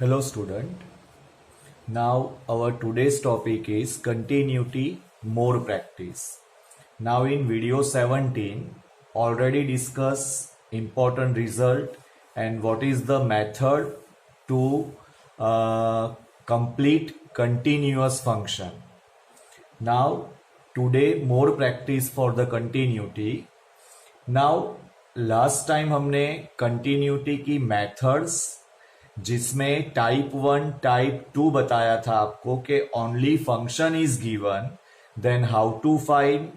Hello student. Now our today's topic is continuity more practice. Now in video 17 already discuss important result and what is the method to complete continuous function. Now today more practice for the continuity. Now last time हमने continuity की methods जिसमें type 1 type 2 बताया था आपको कि only function is given then how to find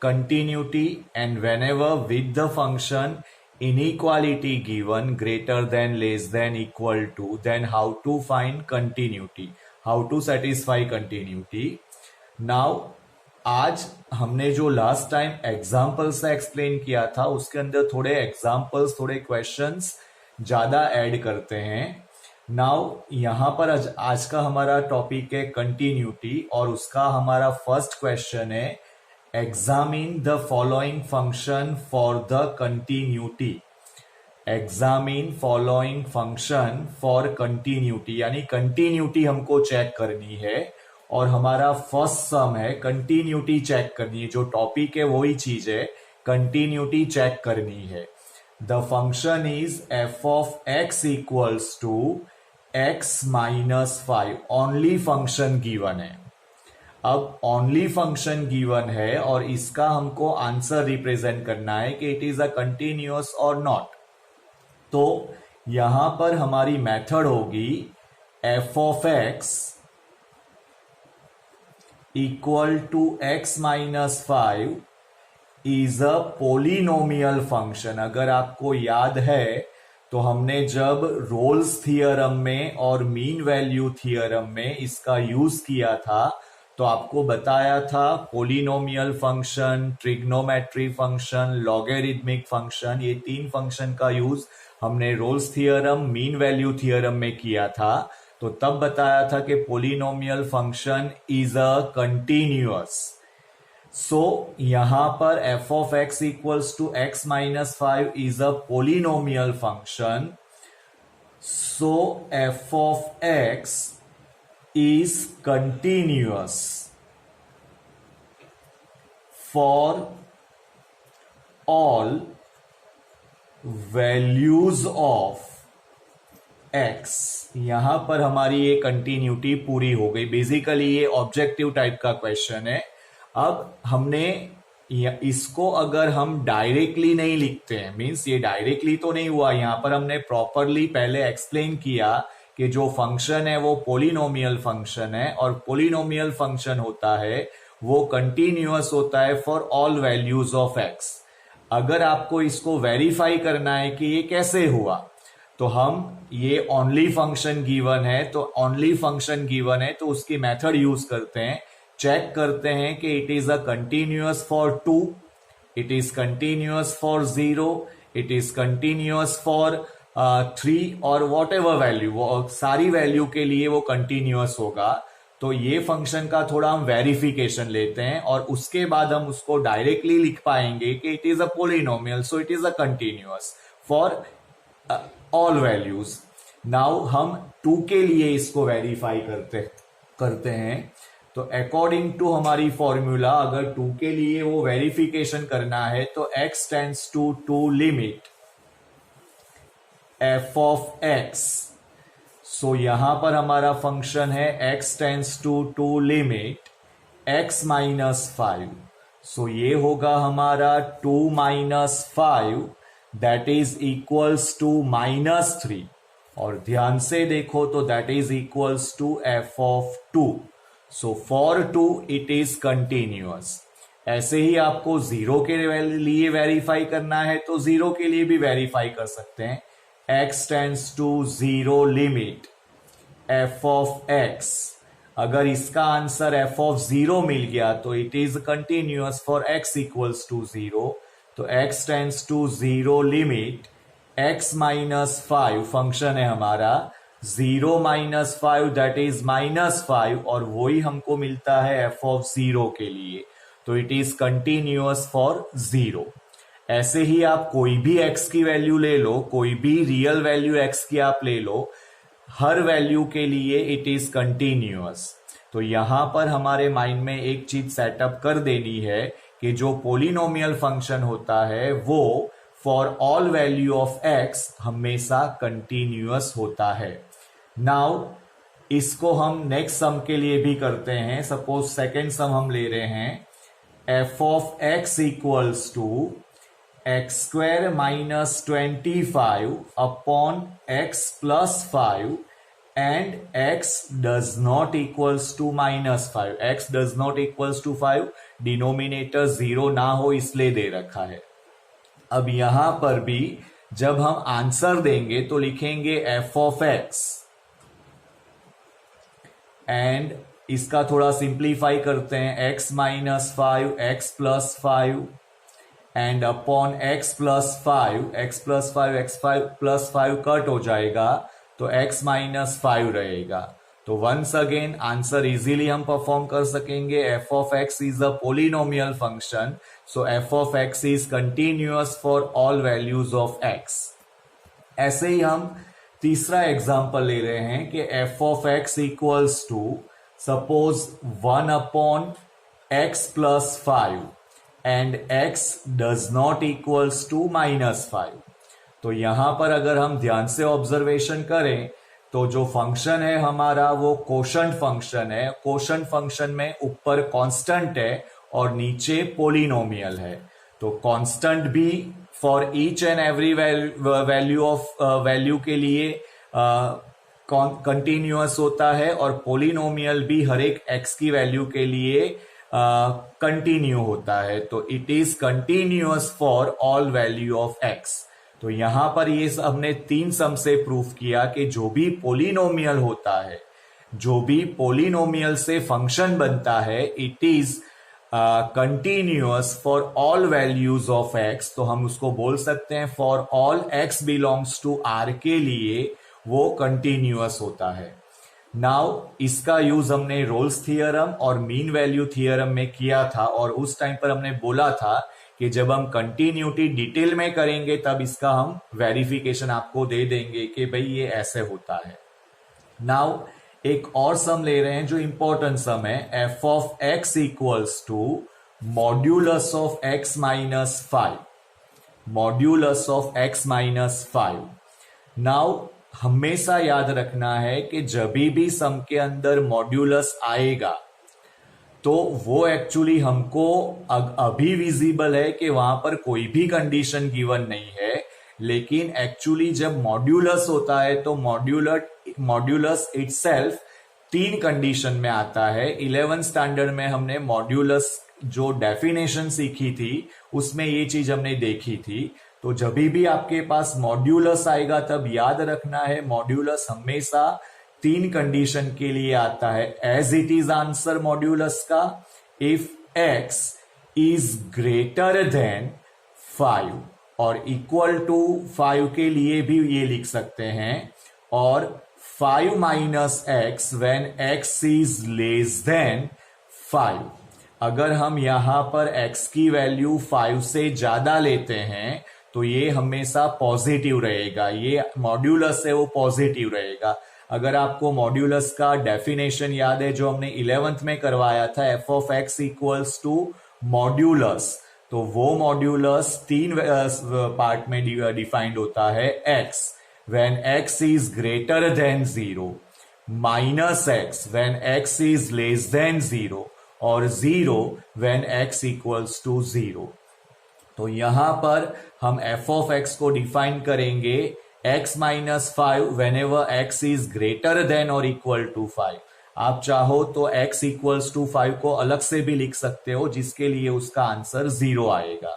continuity and whenever with the function inequality given greater than less than equal to then how to find continuity, how to satisfy continuity. Now आज हमने जो last time example से explain किया था उसके अंदर थोड़े examples, थोड़े क्वेश्चंस ज्यादा ऐड करते हैं. नाउ यहां पर आज का हमारा टॉपिक है कंटिन्यूटी और उसका हमारा फर्स्ट क्वेश्चन है examine the following function for the continuity. Examine following function for continuity यानी कंटिन्यूटी हमको चेक करनी है और हमारा फर्स्ट सम है कंटिन्यूटी चेक करनी है. जो टॉपिक है वही चीज है, कंटिन्यूटी चेक करनी है. The function is f of x equals to x minus 5. Only function given है. अब only function given है और इसका हमको आंसर रिप्रेजेंट करना है कि इट इज अ कंटिन्यूअस और नॉट. तो यहां पर हमारी मेथड होगी f of x equal to x minus 5 is a polynomial function. अगर आपको याद है तो हमने जब रोल्स थियरम में और मीन वैल्यू थियरम में इसका यूज किया था तो आपको बताया था polynomial function, trigonometry function, logarithmic function, ये तीन फंक्शन का यूज हमने Rolle's theorem, mean value theorem में किया था. तो तब बताया था कि polynomial function is a continuous. So यहां पर f of x equals to x minus 5 is a polynomial function. So f of x is continuous for all values of x. यहां पर हमारी ये कंटिन्यूटी पूरी हो गई. बेसिकली ये ऑब्जेक्टिव टाइप का क्वेश्चन है. अब हमने इसको अगर हम डायरेक्टली नहीं लिखते हैं, मीन्स ये डायरेक्टली तो नहीं हुआ, यहां पर हमने प्रॉपरली पहले एक्सप्लेन किया कि जो फंक्शन है वो पोलिनोमियल फंक्शन है और पोलिनोमियल फंक्शन होता है वो कंटिन्यूअस होता है for all values of x. अगर आपको इसको वेरीफाई करना है कि ये कैसे हुआ तो हम ये ओनली फंक्शन गिवन है, तो ओनली फंक्शन गिवन है तो उसकी मेथड यूज करते हैं. चेक करते हैं कि it is a continuous for 2, it is continuous for 0, it is continuous for 3 और वॉट एवर वैल्यू, वो सारी वैल्यू के लिए वो कंटिन्यूअस होगा. तो ये फंक्शन का थोड़ा हम वेरिफिकेशन लेते हैं और उसके बाद हम उसको डायरेक्टली लिख पाएंगे कि it is a polynomial, so it is a continuous for all values. Now हम 2 के लिए इसको वेरीफाई करते हैं. तो अकॉर्डिंग टू हमारी फॉर्मूला अगर 2 के लिए वो वेरिफिकेशन करना है तो x tends to 2 limit f of x. So यहां पर हमारा फंक्शन है x tends to 2 limit x minus 5. So ये होगा हमारा 2 minus 5 that is equals to -3 और ध्यान से देखो तो that is equals to f of 2. So for 2 it is continuous. ऐसे ही आपको 0 के लिए वेरीफाई करना है तो 0 के लिए भी वेरीफाई कर सकते हैं. x tends to 0 limit f of x. अगर इसका आंसर f of 0 मिल गया तो it is continuous for x equals to 0. तो x tends to 0 limit x minus 5 function है हमारा 0 minus 5 दैट इज -5 और वही हमको मिलता है f of 0 के लिए. तो इट इज कंटिन्यूअस फॉर 0. ऐसे ही आप कोई भी x की वैल्यू ले लो, कोई भी रियल वैल्यू x की आप ले लो, हर वैल्यू के लिए इट इज कंटिन्यूअस। तो यहां पर हमारे माइंड में एक चीज सेटअप कर देनी है कि जो पोलिनोमियल फंक्शन होता है वो for all value of x हमेशा कंटिन्यूअस होता है। नाउ इसको हम नेक्स्ट सम के लिए भी करते हैं। सपोज सेकेंड सम हम ले रहे हैं f of x equals to x square minus 25 upon x plus 5 and x does not equals to -5। x does not equals to 5, denominator 0 ना हो इसलिए दे रखा है। अब यहां पर भी जब हम आंसर देंगे तो लिखेंगे f ऑफ x एंड इसका थोड़ा सिंप्लीफाई करते हैं x minus 5 x plus 5 and upon x plus 5 x plus 5 x plus 5 cut हो जाएगा तो x माइनस 5 रहेगा। तो वंस अगेन आंसर इजीली हम परफॉर्म कर सकेंगे। f of x is a polynomial function, so f of x is continuous for all values of x। ऐसे ही हम तीसरा एग्जांपल ले रहे हैं कि f of x equals to suppose 1 upon x plus 5 and x does not equals to -5। तो यहां पर अगर हम ध्यान से ऑब्जर्वेशन करें तो जो फंक्शन है हमारा वो कोशंट फंक्शन है। कोशंट फंक्शन में ऊपर कांस्टेंट है और नीचे पोलिनोमियल है। तो कांस्टेंट भी for each and every value के लिए कंटिन्यूअस होता है और पोलिनोमियल भी हर एक x की वैल्यू के लिए कंटिन्यू होता है। तो it is continuous for all value of x। तो यहां पर ये हमने 3 सम से प्रूफ किया कि जो भी पोलिनोमियल होता है, जो भी पोलिनोमियल से फंक्शन बनता है, it is continuous for all values of x। तो हम उसको बोल सकते हैं for all x belongs to r के लिए वो कंटिन्यूअस होता है। नाउ इसका यूज हमने रोल्स थियरम और मीन वैल्यू थियरम में किया था और उस टाइम पर हमने बोला था कि जब हम कंटिन्यूटी डिटेल में करेंगे तब इसका हम वेरिफिकेशन आपको दे देंगे कि भाई ये ऐसे होता है। नाउ एक और सम ले रहे हैं जो इंपॉर्टेंट सम है, f of x equals to modulus of x minus 5, modulus of x minus 5। Now हमेशा याद रखना है कि जब भी सम के अंदर मॉड्यूलस आएगा तो वो एक्चुअली हमको अभी विजिबल है कि वहां पर कोई भी कंडीशन गिवन नहीं है, लेकिन एक्चुअली जब मॉड्यूलस होता है तो मॉड्यूलस इटसेल्फ 3 कंडीशन में आता है। 11th स्टैंडर्ड में हमने मॉड्यूलस जो डेफिनेशन सीखी थी उसमें ये चीज हमने देखी थी। तो जब भी आपके पास मॉड्यूलस आएगा तब याद रखना है मॉड्यूलस हमेशा 3 कंडीशन के लिए आता है। As it is answer modulus का, if x is greater than 5 और इक्वल टू 5 के लिए भी ये लिख सकते हैं, और 5 minus x when x is less than 5। अगर हम यहां पर x की वैल्यू 5 से ज्यादा लेते हैं तो ये हमेशा पॉजिटिव रहेगा, ये मॉड्यूलस है वो पॉजिटिव रहेगा। अगर आपको मॉड्यूलस का डेफिनेशन याद है जो हमने 11th में करवाया था, f of x equals to modulus, तो वो मॉड्यूलस 3 पार्ट में डिफाइंड होता है। x when x is greater then 0, minus x when x is less then 0 और 0 व्हेन x इक्वल्स टू 0। तो यहां पर हम f ऑफ x को डिफाइन करेंगे x minus 5 when ever x is greater than और इक्वल टू 5। आप चाहो तो x इक्वल्स टू 5 को अलग से भी लिख सकते हो जिसके लिए उसका आंसर 0 आएगा।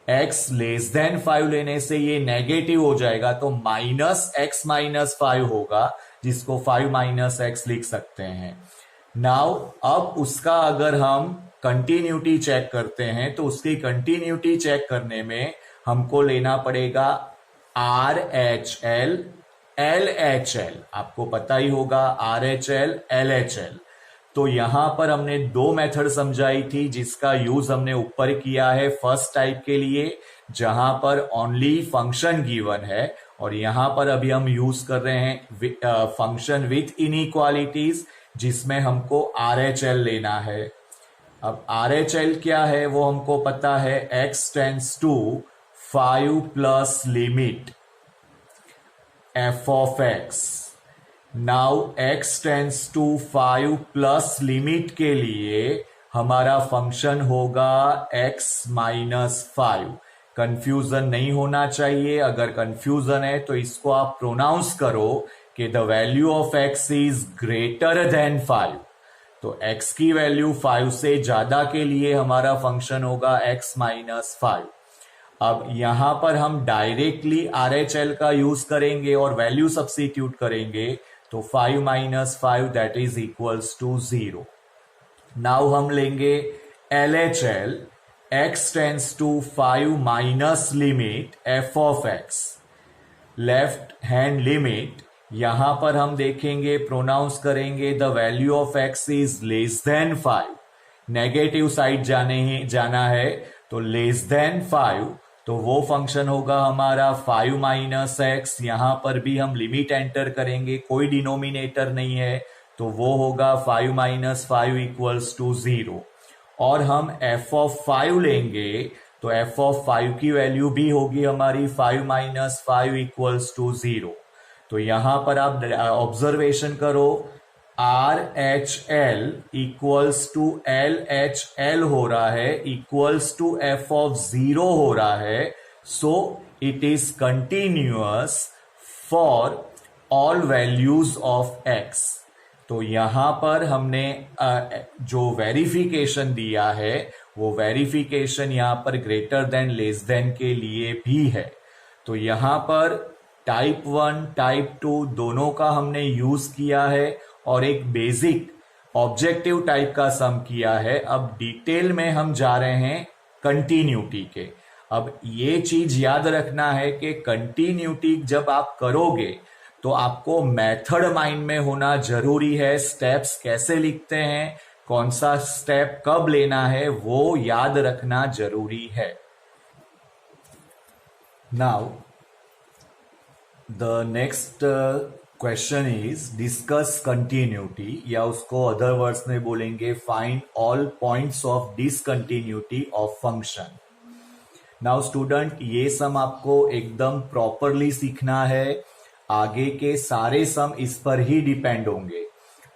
x लेस देन 5 लेने से ये नेगेटिव हो जाएगा तो माइनस x माइनस 5 होगा जिसको 5 माइनस x लिख सकते हैं। नाउ अब उसका अगर हम कंटिन्यूटी चेक करते हैं तो उसकी कंटिन्यूटी चेक करने में हमको लेना पड़ेगा RHL LHL, आपको पता ही होगा RHL LHL। तो यहां पर हमने 2 मेथड समझाई थी जिसका यूज हमने ऊपर किया है फर्स्ट टाइप के लिए जहां पर ओनली फंक्शन गिवन है, और यहां पर अभी हम यूज कर रहे हैं फंक्शन विथ इनइक्वालिटीज, जिसमें हमको RHL लेना है। अब RHL क्या है वो हमको पता है, x tends to 5 plus limit f of x। Now x tends to 5 plus limit के लिए हमारा फंक्शन होगा x माइनस 5। कंफ्यूजन नहीं होना चाहिए, अगर कंफ्यूजन है तो इसको आप प्रोनाउंस करो कि the value of x is greater than 5। तो x की वैल्यू 5 से ज्यादा के लिए हमारा फंक्शन होगा x माइनस 5। अब यहां पर हम डायरेक्टली RHL का यूज करेंगे और वैल्यू सब्स्टिट्यूट करेंगे, तो 5 minus 5 that is equals to 0। Now हम लेंगे LHL, x tends to 5 minus limit f of x। Left hand limit यहां पर हम देखेंगे, प्रोनाउंस करेंगे the value of x is less than 5। Negative side जाना है तो लेस देन 5, तो वो फंक्शन होगा हमारा 5 माइनस x। यहां पर भी हम लिमिट एंटर करेंगे, कोई डिनोमिनेटर नहीं है, तो वो होगा 5 माइनस 5 इक्वल्स टू 0। और हम f ऑफ 5 लेंगे तो f ऑफ 5 की वैल्यू भी होगी हमारी 5 माइनस 5 इक्वल्स टू 0। तो यहां पर आप ऑब्जर्वेशन करो, RHL इक्वल्स टू LHL हो रहा है, इक्वल्स टू f ऑफ 0 हो रहा है। So it is continuous for all values of x। तो यहां पर हमने जो वेरिफिकेशन दिया है वो वेरिफिकेशन यहां पर ग्रेटर देन लेस देन के लिए भी है। तो यहां पर टाइप 1 टाइप 2 दोनों का हमने यूज किया है और एक बेसिक ऑब्जेक्टिव टाइप का सम किया है। अब डिटेल में हम जा रहे हैं कंटिन्यूटी के। अब ये चीज याद रखना है कि कंटिन्यूटी जब आप करोगे तो आपको मेथड माइंड में होना जरूरी है। स्टेप्स कैसे लिखते हैं, कौन सा स्टेप कब लेना है, वो याद रखना जरूरी है। Now the next question is discuss continuity, या उसको अदर वर्ड्स में बोलेंगे find all points of discontinuity of function. Now student, ये सम आपको एकदम प्रॉपरली सीखना है, आगे के सारे सम इस पर ही डिपेंड होंगे।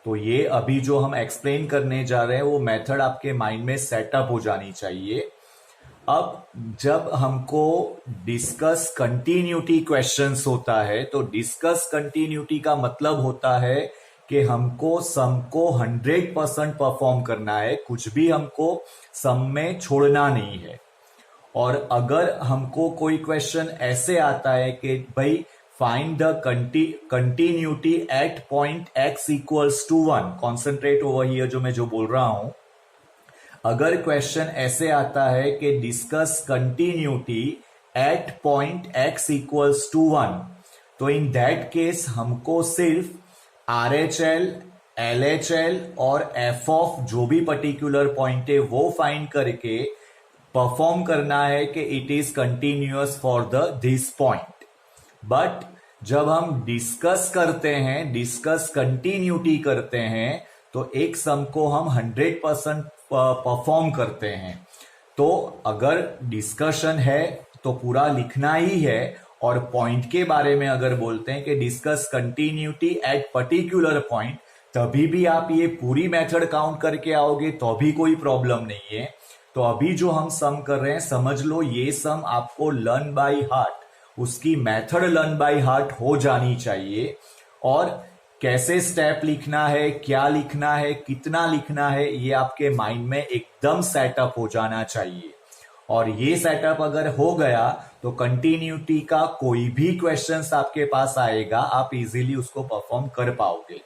तो ये अभी जो हम एक्सप्लेन करने जा रहे हैं वो मेथड आपके माइंड में सेटअप हो जानी चाहिए। अब जब हमको डिस्कस कंटिन्यूटी क्वेश्चंस होता है तो डिस्कस कंटिन्यूटी का मतलब होता है कि हमको सम को 100% परफॉर्म करना है, कुछ भी हमको सम में छोड़ना नहीं है। और अगर हमको कोई क्वेश्चन ऐसे आता है कि भाई find the continuity at point x equals to 1, concentrate over here जो मैं बोल रहा हूं। अगर क्वेश्चन ऐसे आता है कि discuss continuity at point x equals to 1, तो इन दैट केस हमको सिर्फ RHL, LHL और f ऑफ जो भी पर्टिकुलर पॉइंट है वो फाइंड करके परफॉर्म करना है कि it is continuous for the this point. But जब हम डिस्कस करते हैं, डिस्कस कंटिन्यूटी करते हैं, तो एक सम को हम 100% परफॉर्म करते हैं। तो अगर डिस्कशन है तो पूरा लिखना ही है, और पॉइंट के बारे में अगर बोलते हैं कि discuss continuity at particular point, तभी भी आप ये पूरी मेथड काउंट करके आओगे तो भी कोई प्रॉब्लम नहीं है। तो अभी जो हम सम कर रहे हैं, समझ लो ये सम आपको लर्न बाय हार्ट, उसकी मेथड लर्न बाय हार्ट हो जानी चाहिए। और कैसे स्टेप लिखना है, क्या लिखना है, कितना लिखना है, ये आपके माइंड में एकदम सेटअप हो जाना चाहिए। और ये सेटअप अगर हो गया तो कंटिन्यूटी का कोई भी क्वेश्चंस आपके पास आएगा, आप इजीली उसको परफॉर्म कर पाओगे।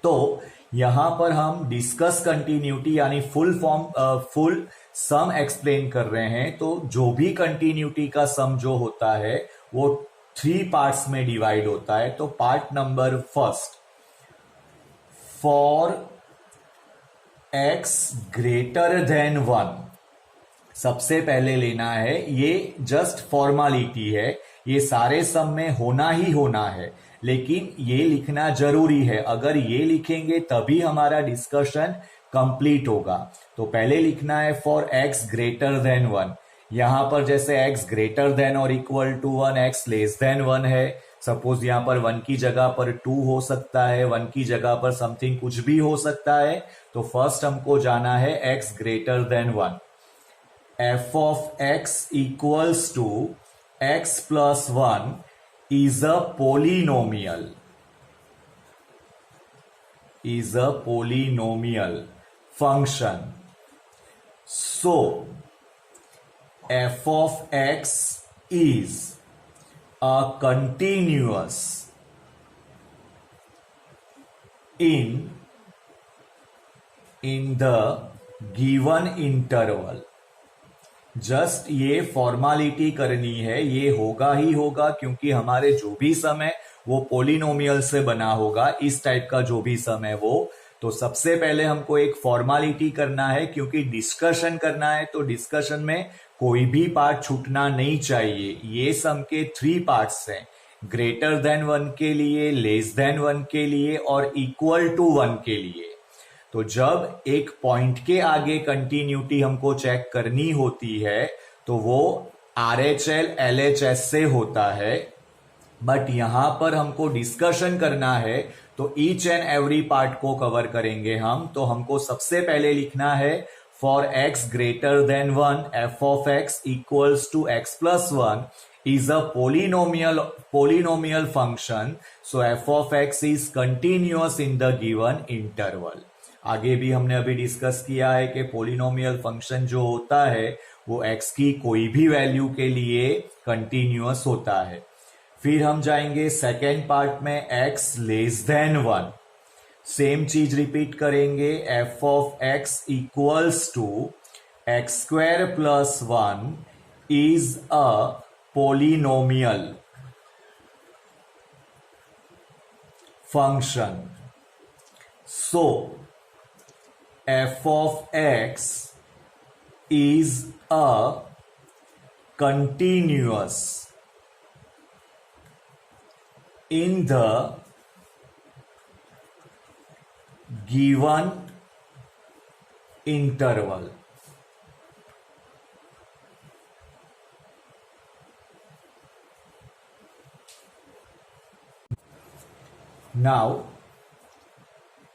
तो यहां पर हम डिस्कस कंटिन्यूटी यानी फुल सम एक्सप्लेन कर रहे हैं। तो जो भी कंटिन्यूटी का सम जो होता है वो 3 पार्ट्स में डिवाइड होता है। तो part number first, for x greater than 1, सबसे पहले लेना है, ये जस्ट फॉर्मालिटी है ये सारे सम में होना ही होना है, लेकिन ये लिखना जरूरी है। अगर ये लिखेंगे तभी हमारा डिस्कशन कंप्लीट होगा। तो पहले लिखना है फॉर x ग्रेटर देन 1। यहां पर जैसे x ग्रेटर देन और equal to 1, x less than 1 है। सपोज यहां पर 1 की जगह पर 2 हो सकता है, 1 की जगह पर समथिंग कुछ भी हो सकता है। तो फर्स्ट हमको जाना है x greater than 1। f of x equals to x plus 1 is a polynomial. Is a polynomial function. So f of x is a continuous in the given interval. Just ये फॉर्मालिटी करनी है, ये होगा ही होगा क्योंकि हमारे जो भी सम है वो पोलिनोमियल से बना होगा। इस टाइप का जो भी सम है वो, तो सबसे पहले हमको एक फॉर्मालिटी करना है क्योंकि डिस्कशन करना है। तो डिस्कशन में कोई भी पार्ट छूटना नहीं चाहिए। ये सम के 3 पार्ट्स हैं, ग्रेटर देन 1 के लिए, लेस देन 1 के लिए और इक्वल टू 1 के लिए। तो जब एक पॉइंट के आगे कंटिन्यूटी हमको चेक करनी होती है तो वो RHL LHS से होता है, बट यहां पर हमको डिस्कशन करना है तो ईच एंड एवरी पार्ट को कवर करेंगे हम। तो हमको सबसे पहले लिखना है for x greater than 1 f of x equals to x plus 1 is a polynomial function, so f of x is continuous in the given interval. आगे भी हमने अभी डिस्कस किया है कि पोलिनोमियल फंक्शन जो होता है वो x की कोई भी वैल्यू के लिए कंटिन्यूअस होता है। फिर हम जाएंगे सेकेंड पार्ट में x लेस देन 1। सेम चीज रिपीट करेंगे, f of x equals to x square plus 1 is a polynomial function. So f of x is a continuous in the given interval. Now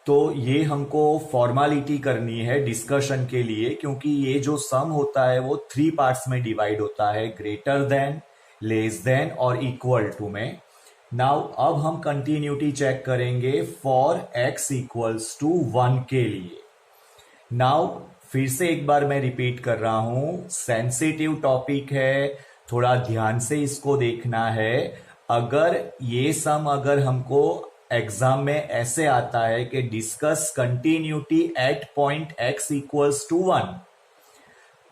तो ये हमको formality करनी है discussion के लिए, क्योंकि ये जो सम होता है वो 3 पार्ट्स में डिवाइड होता है, ग्रेटर देन, लेस देन और इक्वल टू में। नाउ अब हम कंटिन्यूटी चेक करेंगे फॉर x इक्वल्स टू 1 के लिए। नाउ फिर से एक बार मैं रिपीट कर रहा हूं, सेंसिटिव टॉपिक है, थोड़ा ध्यान से इसको देखना है। अगर ये सम अगर हमको एग्जाम में ऐसे आता है कि discuss continuity at point x equals to 1,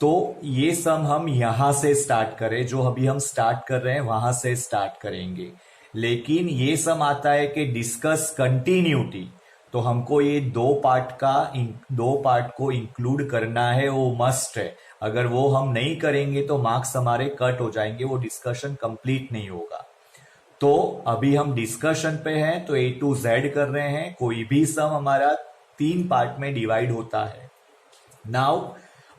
तो ये सम हम यहां से स्टार्ट करें, जो अभी हम स्टार्ट कर रहे हैं वहां से स्टार्ट करेंगे। लेकिन ये सम आता है कि डिस्कस कंटिन्यूटी, तो हमको ये दो पार्ट को इंक्लूड करना है, वो मस्ट है। अगर वो हम नहीं करेंगे तो मार्क्स हमारे कट हो जाएंगे, वो डिस्कशन कंप्लीट नहीं होगा। तो अभी हम डिस्कशन पे हैं तो A to Z कर रहे हैं। कोई भी सम हमारा 3 पार्ट में डिवाइड होता है। नाउ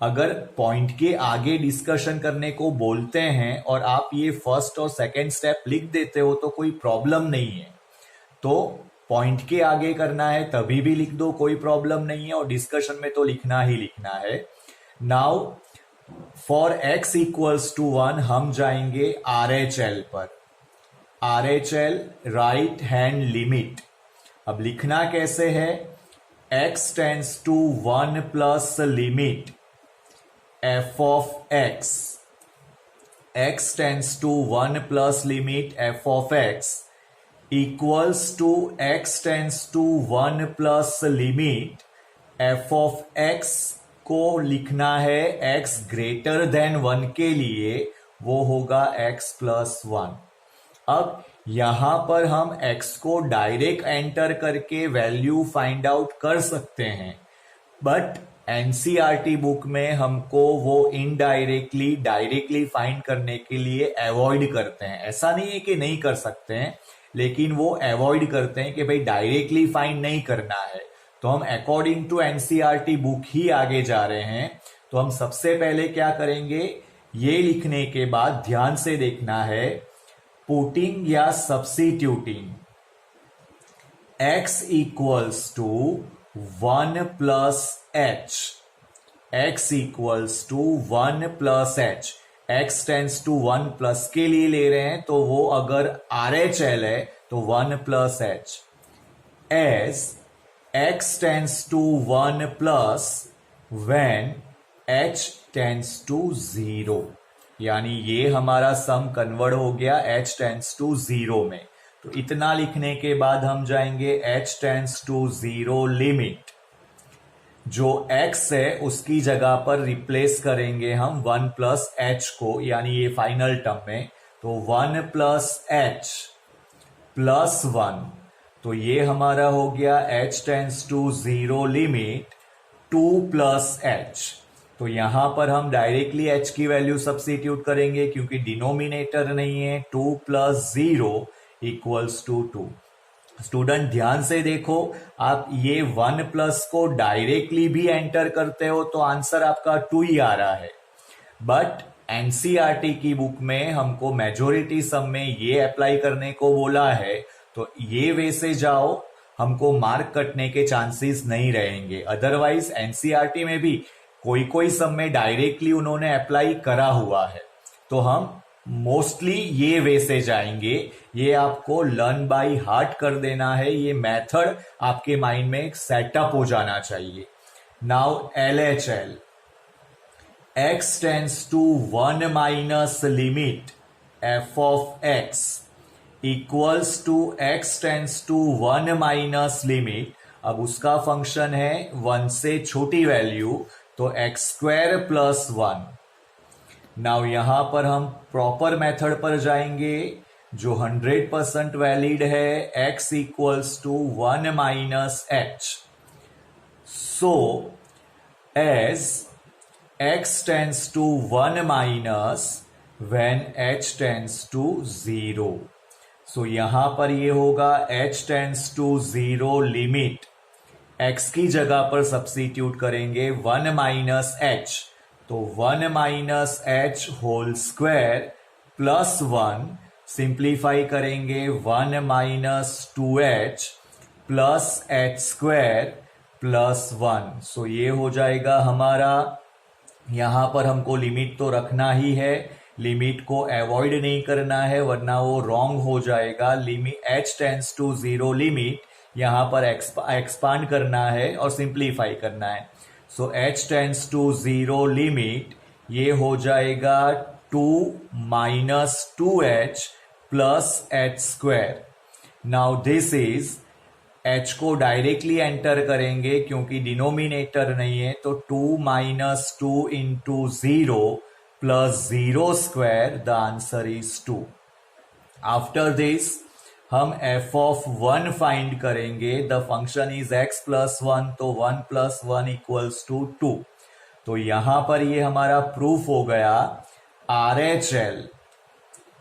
अगर पॉइंट के आगे डिस्कशन करने को बोलते हैं और आप ये फर्स्ट और सेकंड स्टेप लिख देते हो तो कोई प्रॉब्लम नहीं है। तो पॉइंट के आगे करना है तभी भी लिख दो, कोई प्रॉब्लम नहीं है, और डिस्कशन में तो लिखना ही लिखना है। Now for x equals to 1 हम जाएंगे RHL पर। RHL right hand limit. अब लिखना कैसे है, x tends to 1 plus limit f of x tends to 1 plus limit f of x equals to x tends to 1 plus limit f of x को लिखना है x ग्रेटर देन 1 के लिए, वो होगा x प्लस 1। अब यहां पर हम x को डायरेक्ट एंटर करके वैल्यू फाइंड आउट कर सकते हैं, बट एनसीईआरटी बुक में हमको वो इनडायरेक्टली डायरेक्टली फाइंड करने के लिए अवॉइड करते हैं। ऐसा नहीं है कि नहीं कर सकते हैं, लेकिन वो अवॉइड करते हैं कि भाई डायरेक्टली फाइंड नहीं करना है। तो हम अकॉर्डिंग टू एनसीईआरटी बुक ही आगे जा रहे हैं। तो हम सबसे पहले क्या करेंगे, ये लिखने के बाद ध्यान से देखना है, पुटिंग या substituting x equals to 1 plus h, x equals to 1 plus h, x tends to 1 plus के लिए ले रहे हैं तो वो अगर RHL है तो 1 plus h, as x tends to 1 plus when h tends to 0, यानी ये हमारा सम कन्वर्ट हो गया h टेंस टू 0 में। तो इतना लिखने के बाद हम जाएंगे h टेंस टू 0 लिमिट, जो x है उसकी जगह पर रिप्लेस करेंगे हम 1 प्लस h को, यानी ये फाइनल टर्म में। तो 1 प्लस h प्लस 1, तो ये हमारा हो गया h tends to 0 limit 2 plus h। तो यहां पर हम डायरेक्टली h की वैल्यू सब्स्टिट्यूट करेंगे क्योंकि डिनोमिनेटर नहीं है। 2 प्लस 0 इक्वल्स टू 2। स्टूडेंट ध्यान से देखो, आप ये 1 प्लस को डायरेक्टली भी एंटर करते हो तो आंसर आपका 2 ही आ रहा है, बट एनसीईआरटी की बुक में हमको मेजोरिटी सम में ये अप्लाई करने को बोला है। तो ये वे से जाओ, हमको मार्क कटने के चांसेस नहीं रहेंगे। अदरवाइज एनसीईआरटी में भी कोई कोई सम में डायरेक्टली उन्होंने अप्लाई करा हुआ है। तो हम मोस्टली ये वे से जाएंगे। ये आपको लर्न बाय हार्ट कर देना है, ये मेथड आपके माइंड में एक सेटअप हो जाना चाहिए। Now LHL, x tends to 1 minus limit f of x equals to x tends to 1 minus limit, अब उसका फंक्शन है 1 से छोटी वैल्यू, तो x स्क्वायर प्लस 1। नाउ यहां पर हम प्रॉपर मेथड पर जाएंगे जो 100% वैलिड है, x equals to 1 minus h। So as x tends to 1 minus when h tends to 0, so यहां पर ये होगा h tends to 0 limit, x की जगह पर सब्स्टिट्यूट करेंगे 1 माइनस h, तो 1 minus h whole square plus 1, simplify करेंगे 1 minus 2h plus h square plus 1। So ये हो जाएगा हमारा, यहां पर हमको लिमिट तो रखना ही है, लिमिट को अवॉइड नहीं करना है वरना वो रॉन्ग हो जाएगा। Limit h tends to 0 limit यहां पर एक्सपांड करना है और सिंप्लीफाई करना है। So h tends to 0 limit ये हो जाएगा 2 minus 2h plus h square. Now this is, h को डायरेक्टली एंटर करेंगे क्योंकि डिनोमिनेटर नहीं है, तो 2 minus 2 into 0 plus 0 square, the answer is 2। After this हम f ऑफ 1 फाइंड करेंगे, the function is x plus 1, तो 1 प्लस 1 इक्वल्स टू 2। तो यहां पर ये हमारा प्रूफ हो गया, RHL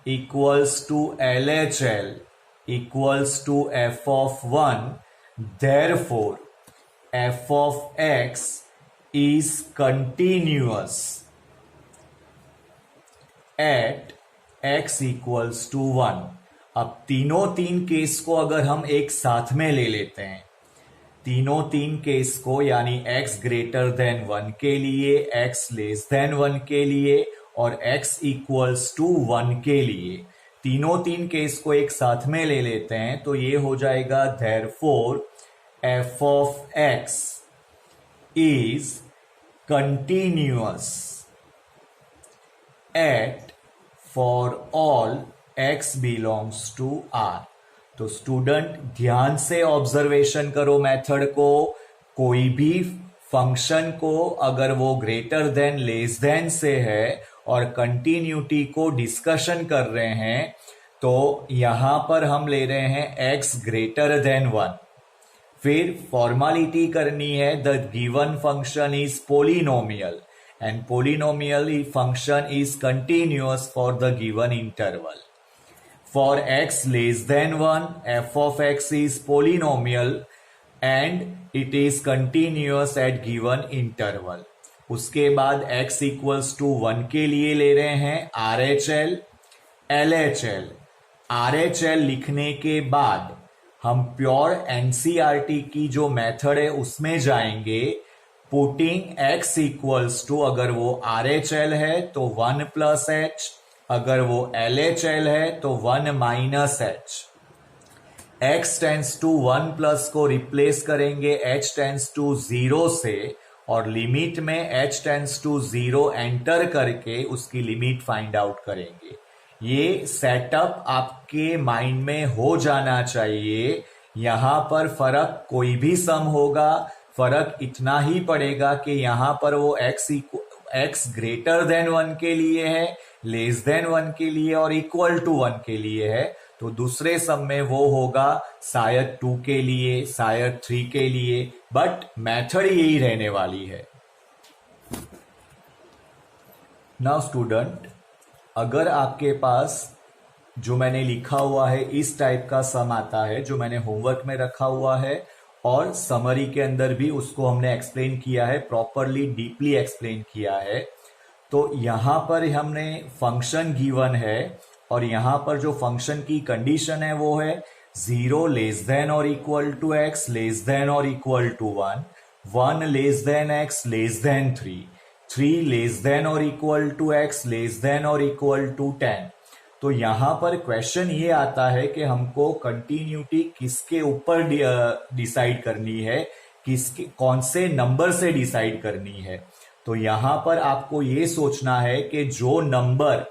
equals to LHL equals to f of 1, therefore f of x is continuous at x equals to 1। अब तीनों तीन केस को अगर हम एक साथ में ले लेते हैं, तीनों तीन केस को, यानी x ग्रेटर देन 1 के लिए, x लेस देन 1 के लिए और x इक्वल्स टू 1 के लिए, तीनों तीन केस को एक साथ में ले लेते हैं तो ये हो जाएगा therefore f of x is continuous at for all x belongs to R। तो स्टूडेंट ध्यान से ऑब्जर्वेशन करो मेथड को, कोई भी फंक्शन को अगर वो ग्रेटर देन लेस देन से है और कंटिन्यूटी को डिस्कशन कर रहे हैं तो यहां पर हम ले रहे हैं x ग्रेटर देन 1, फिर फॉर्मालिटी करनी है, the given function is polynomial and polynomial function is continuous for the given interval. For x less than 1, f of x is polynomial and it is continuous at given interval. उसके बाद x equals to 1 के लिए ले रहे हैं RHL, LHL. RHL लिखने के बाद हम प्योर NCERT की जो मेथड है उसमें जाएंगे. पुटिंग x equals to, अगर वो RHL है तो 1 plus h, अगर वो LHL है तो 1 minus h. x tends to 1 plus को रिप्लेस करेंगे h टेंस टू 0 से और लिमिट में h टेंस टू 0 एंटर करके उसकी लिमिट फाइंड आउट करेंगे. ये सेटअप आपके माइंड में हो जाना चाहिए. यहां पर फर्क कोई भी सम होगा, फर्क इतना ही पड़ेगा कि यहां पर वो x ग्रेटर देन 1 के लिए है, लेस देन 1 के लिए और इक्वल टू 1 के लिए है. तो दूसरे सम में वो होगा शायद 2 के लिए, शायद 3 के लिए, बट मेथड यही रहने वाली है. नाउ स्टूडेंट, अगर आपके पास जो मैंने लिखा हुआ है इस टाइप का सम आता है जो मैंने होमवर्क में रखा हुआ है और समरी के अंदर भी उसको हमने एक्सप्लेन किया है, प्रॉपरली डीपली एक्सप्लेन किया है. तो यहां पर हमने फंक्शन गिवन है और यहां पर जो फंक्शन की कंडीशन है वो है 0 लेस देन और equal to x less than और equal to 1, 1 less than x less than 3, 3 less than और equal to x less than और इक्वल टू 10. तो यहां पर क्वेश्चन ये आता है कि हमको कंटिन्यूटी किसके ऊपर डिसाइड करनी है, किसके कौन से नंबर से डिसाइड करनी है. तो यहां पर आपको ये सोचना है कि जो नंबर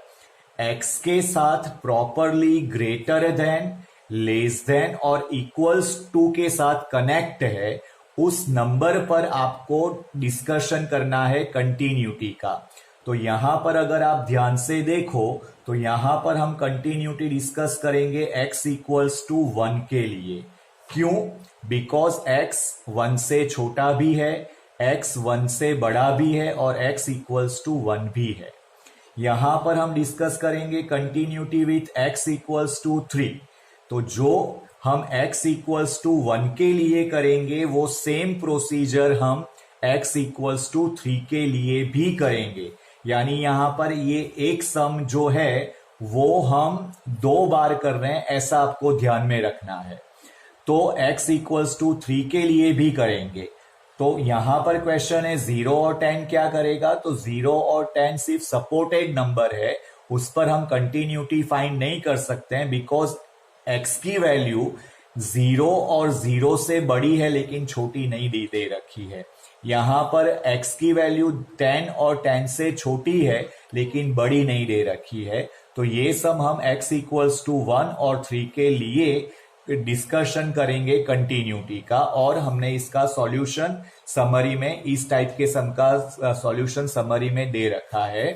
x के साथ properly greater than, less than और इक्वल्स टू के साथ कनेक्ट है, उस नंबर पर आपको डिस्कशन करना है कंटिन्यूटी का. तो यहां पर अगर आप ध्यान से देखो तो यहां पर हम कंटिन्यूटी डिस्कस करेंगे x इक्वल्स टू 1 के लिए. क्यों? बिकॉज x 1 से छोटा भी है, x 1 से बड़ा भी है और x इक्वल्स टू 1 भी है. यहां पर हम डिस्कस करेंगे continuity with x equals to 3. तो जो हम x इक्वल्स टू 1 के लिए करेंगे वो सेम प्रोसीजर हम x इक्वल्स टू 3 के लिए भी करेंगे. यानी यहां पर ये एक सम जो है वो हम 2 बार कर रहे हैं, ऐसा आपको ध्यान में रखना है. तो x इक्वल्स टू 3 के लिए भी करेंगे. तो यहां पर क्वेश्चन है 0 और 10 क्या करेगा. तो 0 और 10 सिर्फ सपोर्टेड नंबर है, उस पर हम कंटिन्यूटी फाइंड नहीं कर सकते हैं बिकॉज x की वैल्यू 0 और 0 से बड़ी है लेकिन छोटी नहीं दे रखी है. यहां पर x की वैल्यू 10 और 10 से छोटी है लेकिन बड़ी नहीं दे रखी है. तो ये सब हम x इक्वल्स टू 1 और 3 के लिए डिस्कशन करेंगे कंटिन्यूटी का, और हमने इसका सॉल्यूशन समरी में, इस टाइप के सम का सॉल्यूशन समरी में दे रखा है.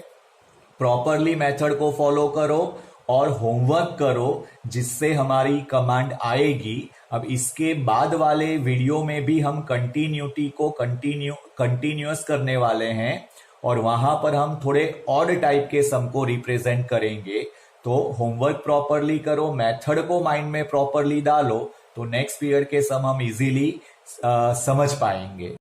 प्रॉपरली मेथड को फॉलो करो और होमवर्क करो जिससे हमारी कमांड आएगी. अब इसके बाद वाले वीडियो में भी हम कंटिन्यूटी को कंटिन्यूअस करने वाले हैं और वहां पर हम थोड़े ऑड टाइप के सम को रिप्रेजेंट करेंगे. तो होमवर्क प्रॉपरली करो, मेथड को माइंड में प्रॉपरली डालो, तो नेक्स्ट पीरियड के सम हम इजीली समझ पाएंगे.